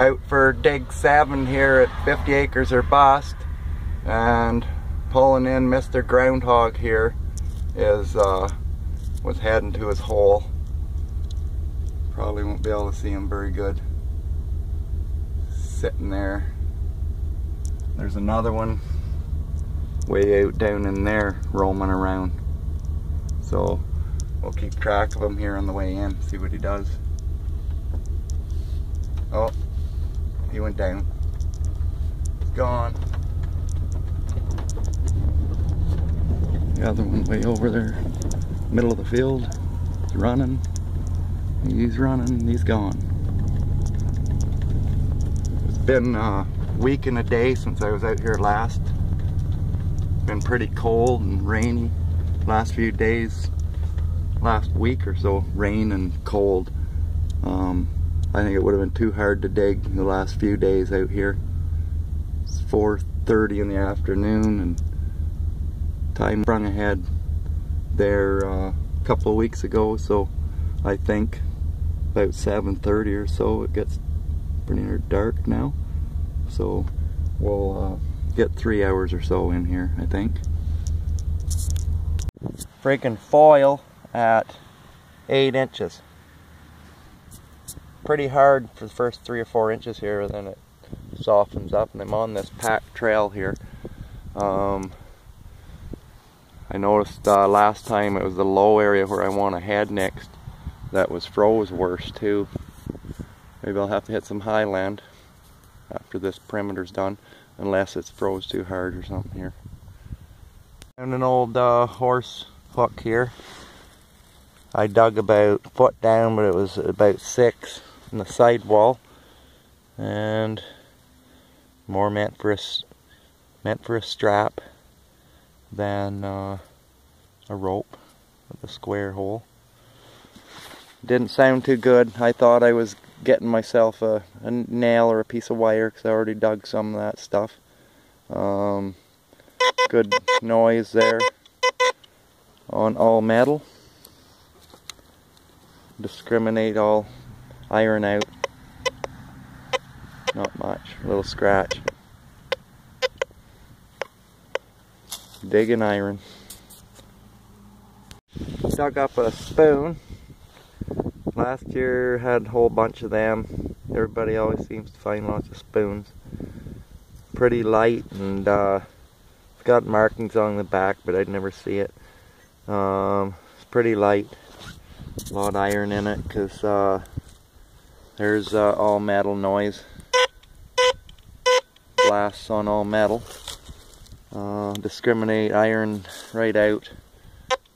Out for dig 7 here at 50 acres or bust, and pulling in Mr. Groundhog here is was heading to his hole. Probably won't be able to see him very good. Sitting there. There's another one way out down in there roaming around. So we'll keep track of him here on the way in, see what he does. Oh, he went down. He's gone. The other one way over there, middle of the field. He's running. He's running. He's gone. It's been a week and a day since I was out here last. Been pretty cold and rainy last few days. Last week or so, rain and cold. I think it would have been too hard to dig the last few days out here. It's 4:30 in the afternoon, and time sprung ahead there a couple of weeks ago, so I think about 7:30 or so it gets pretty near dark now. So we'll get 3 hours or so in here, I think. Freaking foil at 8 inches. Pretty hard for the first 3 or 4 inches here, then it softens up, and I'm on this packed trail here. I noticed last time it was the low area where I want to head next that was froze worse too. Maybe I'll have to hit some highland after this perimeter's done, unless it's froze too hard or something here. And an old horse hook here. I dug about a foot down, but it was about 6 in the sidewall, and more meant for a strap than a rope with a square hole. Didn't sound too good. I thought I was getting myself a nail or a piece of wire, because I already dug some of that stuff. Good noise there on all metal. Discriminate, all iron out. Not much, a little scratch. Digging iron. Dug up a spoon. Last year had a whole bunch of them. Everybody always seems to find lots of spoons. Pretty light, and it's got markings on the back, but I'd never see it. It's pretty light. A lot of iron in it, because there's all metal noise. Blasts on all metal. Discriminate iron right out.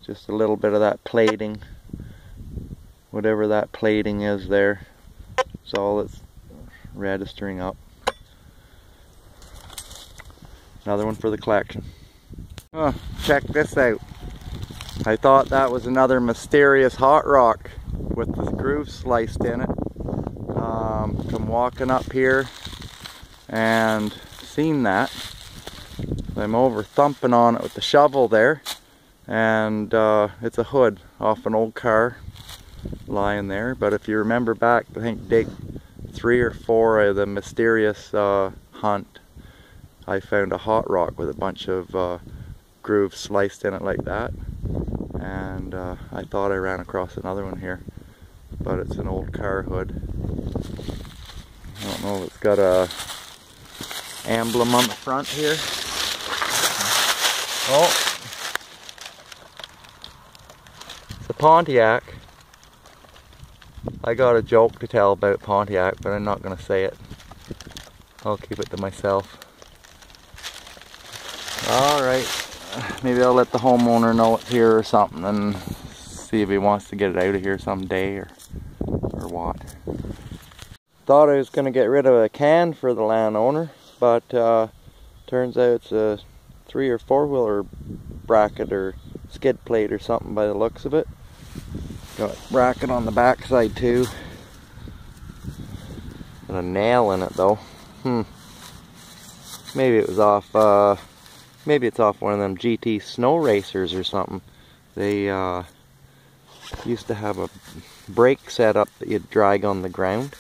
Just a little bit of that plating. Whatever that plating is there. It's all it's registering up. Another one for the collection. Oh, check this out. I thought that was another mysterious hot rock with the groove sliced in it. Come walking up here and seen that. I'm over thumping on it with the shovel there, and it's a hood off an old car lying there. But if you remember back, I think dig 3 or 4 of the mysterious hunt, I found a hot rock with a bunch of grooves sliced in it like that. And I thought I ran across another one here, but it's an old car hood. I don't know if it's got a emblem on the front here. Oh, it's a Pontiac. I got a joke to tell about Pontiac, but I'm not going to say it. I'll keep it to myself. Alright, maybe I'll let the homeowner know it's here or something, and see if he wants to get it out of here someday, or what. Thought I was going to get rid of a can for the landowner, but turns out it's a 3 or 4 wheeler bracket or skid plate or something by the looks of it. Got a bracket on the back side too. And a nail in it though. Maybe it was off maybe it's off one of them GT snow racers or something. They used to have a brake set up that you'd drag on the ground.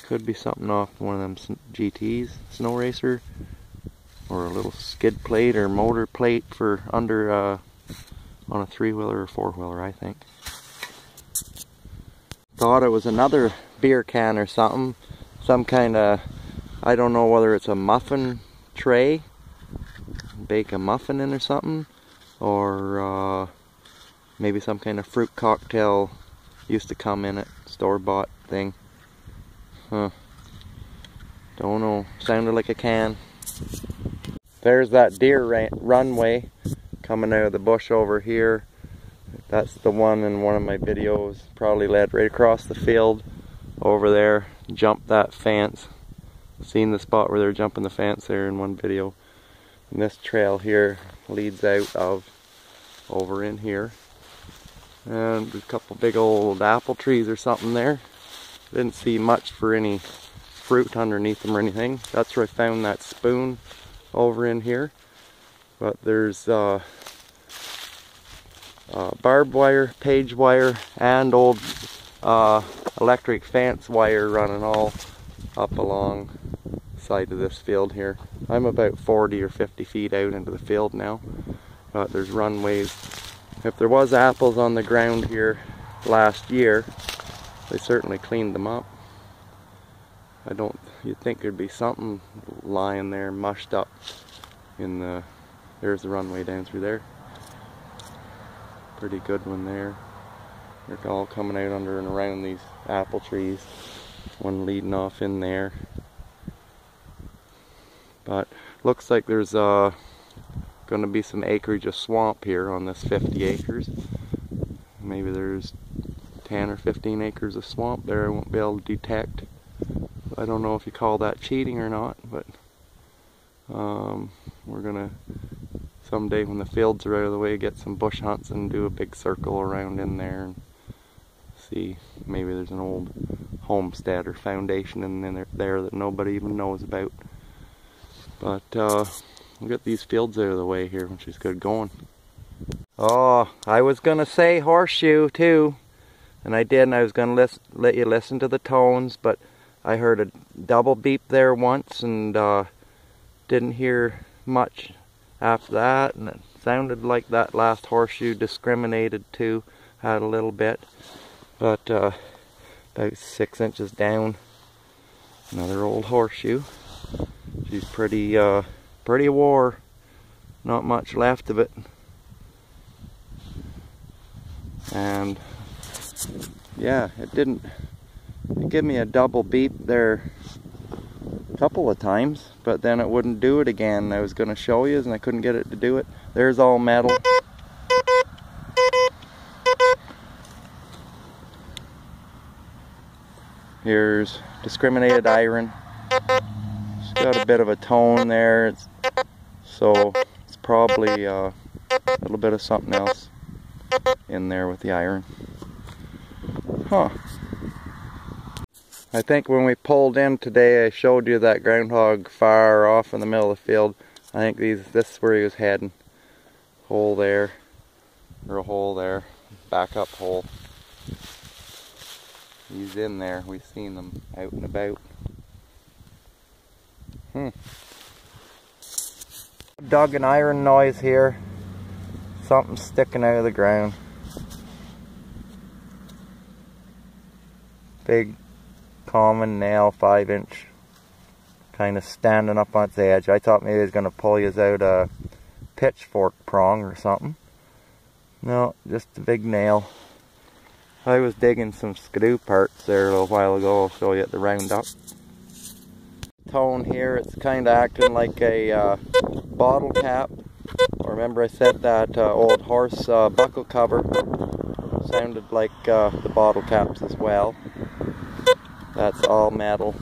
Could be something off one of them GTs, Snow Racer, or a little skid plate or motor plate for under on a 3-wheeler or 4-wheeler, I think. Thought it was another beer can or something, some kind of, I don't know whether it's a muffin tray, bake a muffin in or something, or maybe some kind of fruit cocktail used to come in it, store-bought thing. Huh. Don't know. Sounded like a can. There's that deer runway coming out of the bush over here. That's the one in one of my videos. Probably led right across the field over there. Jumped that fence. Seen the spot where they're jumping the fence there in one video. And this trail here leads out of over in here. And there's a couple big old apple trees or something there. Didn't see much for any fruit underneath them or anything. That's where I found that spoon over in here. But there's barbed wire, page wire, and old electric fence wire running all up along the side of this field here. I'm about 40 or 50 feet out into the field now. But there's runways. If there was apples on the ground here last year, they certainly cleaned them up. You'd think there'd be something lying there mushed up in the, there's the runway down through there. Pretty good one there. They're all coming out under and around these apple trees. One leading off in there. But looks like there's going to be some acreage of swamp here on this 50 acres. Maybe there's 10 or 15 acres of swamp there I won't be able to detect. I don't know if you call that cheating or not, but we're gonna someday when the fields are out of the way get some bush hunts and do a big circle around in there and see maybe there's an old homestead or foundation in there that nobody even knows about. But we'll get these fields out of the way here, which is good going. Oh, I was gonna say horseshoe too, and I did, and I was gonna let you listen to the tones, but I heard a double beep there once and didn't hear much after that, and it sounded like that last horseshoe discriminated too, had a little bit, but about 6 inches down, another old horseshoe. She's pretty wore, not much left of it, and yeah, it gave me a double beep there a couple of times, but then it wouldn't do it again. I was going to show you and I couldn't get it to do it. There's all metal. Here's discriminated iron. It's got a bit of a tone there, so it's probably a little bit of something else in there with the iron. Huh. I think when we pulled in today, I showed you that groundhog far off in the middle of the field. I think this is where he was heading. Hole there, or a hole there, back up hole. He's in there. We've seen them out and about. Dug an iron noise here. Something sticking out of the ground. Big common nail, 5-inch, kind of standing up on its edge. I thought maybe it was going to pull you out a pitchfork prong or something. No, just a big nail. I was digging some skidoo parts there a little while ago. I'll show you at the roundup. Tone here, it's kind of acting like a bottle cap. Remember I said that old horse buckle cover sounded like the bottle caps as well. That's all metal.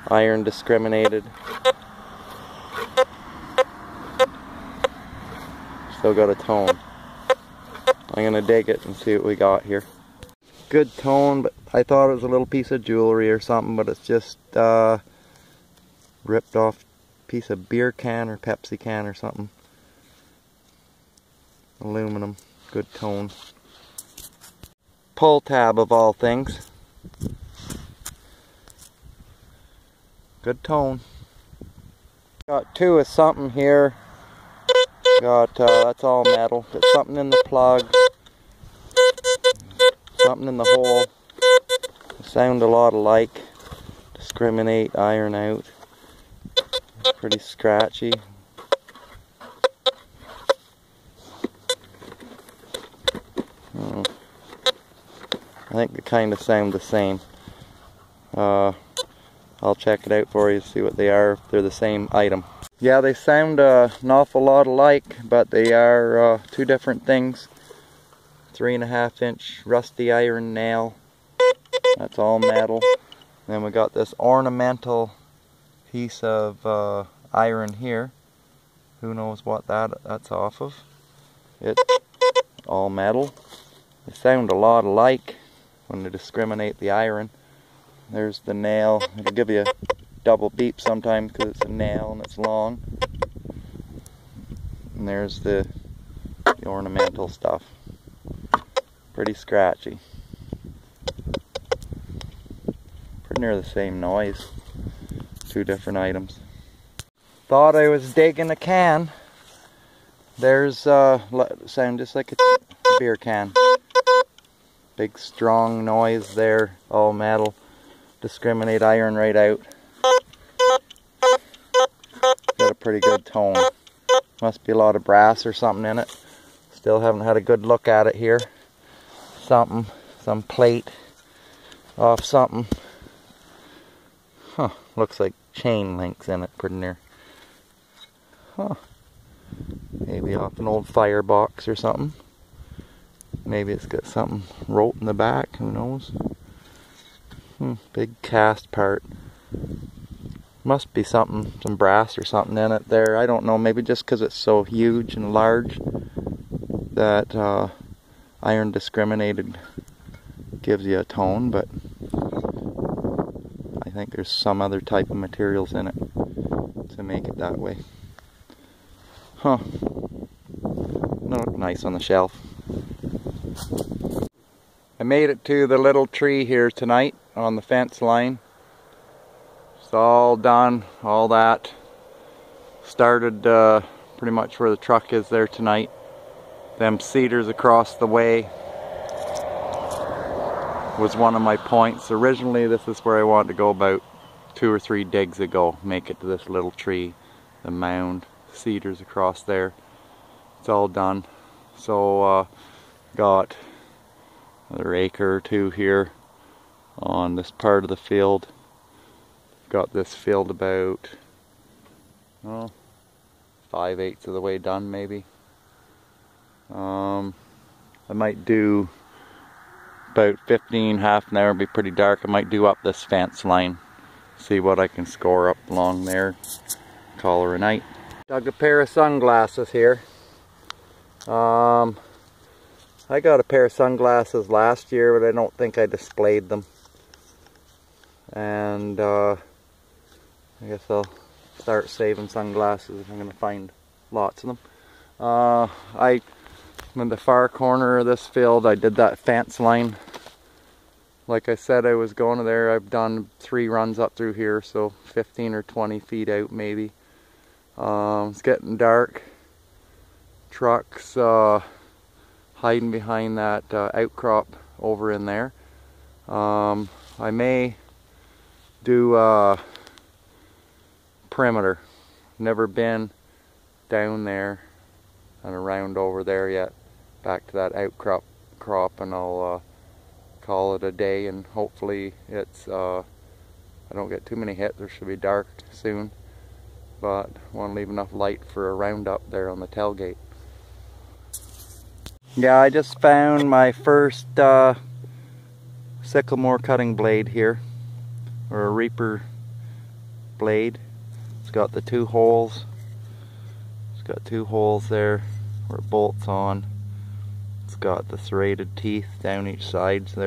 Iron discriminated. Still got a tone. I'm gonna dig it and see what we got here. Good tone, but I thought it was a little piece of jewelry or something, but it's just ripped off piece of beer can or Pepsi can or something. Aluminum, good tone. Pull tab of all things. Good tone. Got two of something here. Got that's all metal. Got something in the plug. Something in the hole. They sound a lot alike. Discriminate, iron out. Pretty scratchy. I think they kind of sound the same. I'll check it out for you, see what they are, if they're the same item. Yeah, they sound an awful lot alike, but they are two different things. 3.5 inch rusty iron nail. That's all metal. Then we got this ornamental piece of iron here. Who knows what that's off of. It's all metal. They sound a lot alike when they discriminate the iron. There's the nail. It'll give you a double beep sometimes because it's a nail and it's long. And there's the ornamental stuff. Pretty scratchy. Pretty near the same noise. Two different items. Thought I was digging a can. There's sound just like a beer can. Big strong noise there, all metal. Discriminate iron right out. Got a pretty good tone. Must be a lot of brass or something in it. Still haven't had a good look at it here. Some plate off something. Huh, looks like chain links in it pretty near. Huh. Maybe off an old firebox or something. Maybe it's got something rope in the back, who knows. Big cast part. Must be something, some brass or something in it there. I don't know, maybe just because it's so huge and large that iron discriminated gives you a tone, but I think there's some other type of materials in it to make it that way. Huh. That'll look nice on the shelf. I made it to the little tree here tonight on the fence line. It's all done, all that. Started pretty much where the truck is there tonight. Them cedars across the way was one of my points. Originally this is where I wanted to go about 2 or 3 digs ago. Make it to this little tree, the mound, cedars across there. It's all done. So got another acre or 2 here on this part of the field. Got this field about 5/8 of the way done maybe. I might do about 15, half an hour, it'll be pretty dark. I might do up this fence line, see what I can score up along there, call her a night. Dug a pair of sunglasses here. I got a pair of sunglasses last year, but I don't think I displayed them. And I guess I'll start saving sunglasses if I'm going to find lots of them. In the far corner of this field, I did that fence line. Like I said, I was going to there. I've done 3 runs up through here, so 15 or 20 feet out maybe. It's getting dark. Trucks hiding behind that outcrop over in there. I may do perimeter. Never been down there and around over there yet. Back to that outcrop and I'll call it a day, and hopefully it's I don't get too many hits. There should be dark soon, but want to leave enough light for a roundup there on the tailgate. Yeah, I just found my first sycamore cutting blade here, or a reaper blade. It's got the 2 holes. It's got 2 holes there where it bolts on. It's got the serrated teeth down each side. So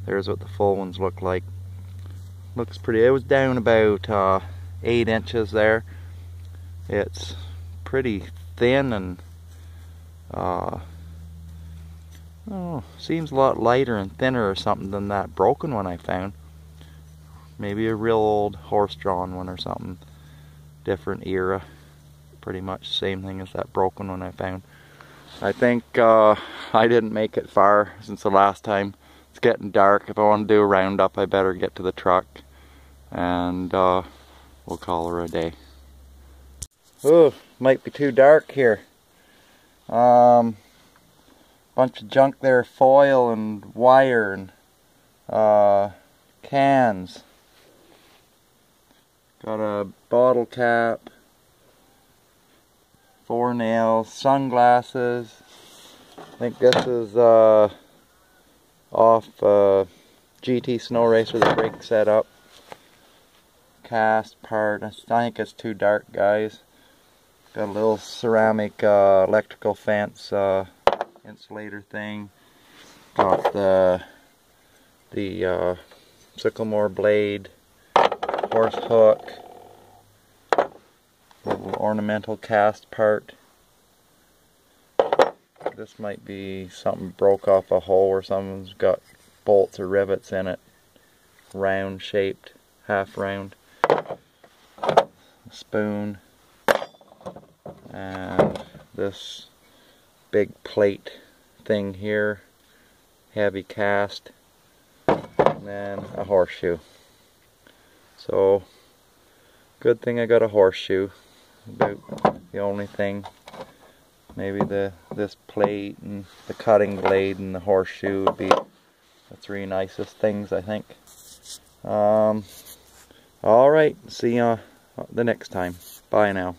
there's what the full ones look like. Looks pretty. It was down about 8 inches there. It's pretty thin and Oh, seems a lot lighter and thinner or something than that broken one I found. Maybe a real old horse-drawn one or something. Different era. Pretty much same thing as that broken one I found. I think I didn't make it far since the last time. It's getting dark. If I want to do a roundup, I better get to the truck. And we'll call her a day. Oh, might be too dark here. Bunch of junk there, foil and wire and cans. Got a bottle cap, 4 nails, sunglasses. I think this is off GT Snow Racer, the brake setup. Cast part. I think it's too dark, guys. Got a little ceramic electrical fence insulator thing. Got the sycamore blade, horse hook, little ornamental cast part. This might be something broke off a hole or someone's got bolts or rivets in it. Round shaped, half round. A spoon. And this big plate thing here, heavy cast, and then a horseshoe. So good thing I got a horseshoe. About the only thing. Maybe this plate and the cutting blade and the horseshoe would be the 3 nicest things, I think. Alright, see you the next time. Bye now.